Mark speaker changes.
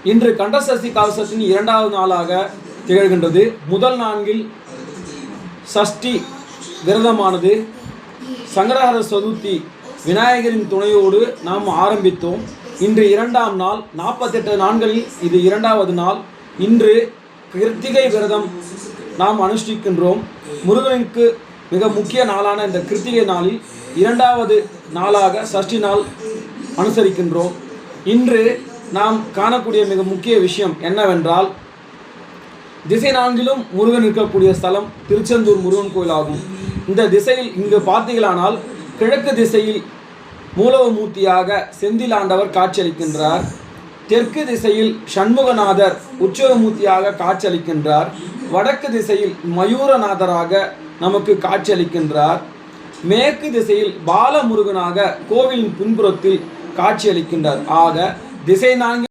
Speaker 1: இன்று கண்டசஷ்டி கவசத்தின் இரண்டாவது நாளாக திகழ்கின்றது. முதல் நான்கில் சஷ்டி விரதமானது சங்கடஹர சதுர்த்தி விநாயகரின் துணையோடு நாம் ஆரம்பித்தோம். இன்று இரண்டாம் நாள். 48 நாட்களில் இது இரண்டாவது நாள். இன்று கிருத்திகை விரதம் நாம் அனுஷ்டிக்கின்றோம். முருகனுக்கு மிக முக்கிய நாளான இந்த கிருத்திகை நாளில் இரண்டாவது நாளாக சஷ்டி நாள் அனுசரிக்கின்றோம். இன்று நாம் காணக்கூடிய மிக முக்கிய விஷயம் என்னவென்றால், திசை நான்கிலும் முருகன் இருக்கக்கூடிய ஸ்தலம் திருச்செந்தூர் முருகன் கோயில் ஆகும். இந்த திசையில் இங்கு பார்த்தீர்களானால் கிழக்கு திசையில் மூலவமூர்த்தியாக செந்தில் ஆண்டவர் காட்சியளிக்கின்றார். தெற்கு திசையில் சண்முகநாதர் உற்சவமூர்த்தியாக காட்சியளிக்கின்றார். வடக்கு திசையில் மயூரநாதராக நமக்கு காட்சியளிக்கின்றார். மேற்கு திசையில் பாலமுருகனாக கோவிலின் பின்புறத்தில் காட்சியளிக்கின்றார். ஆக திசை நான்கு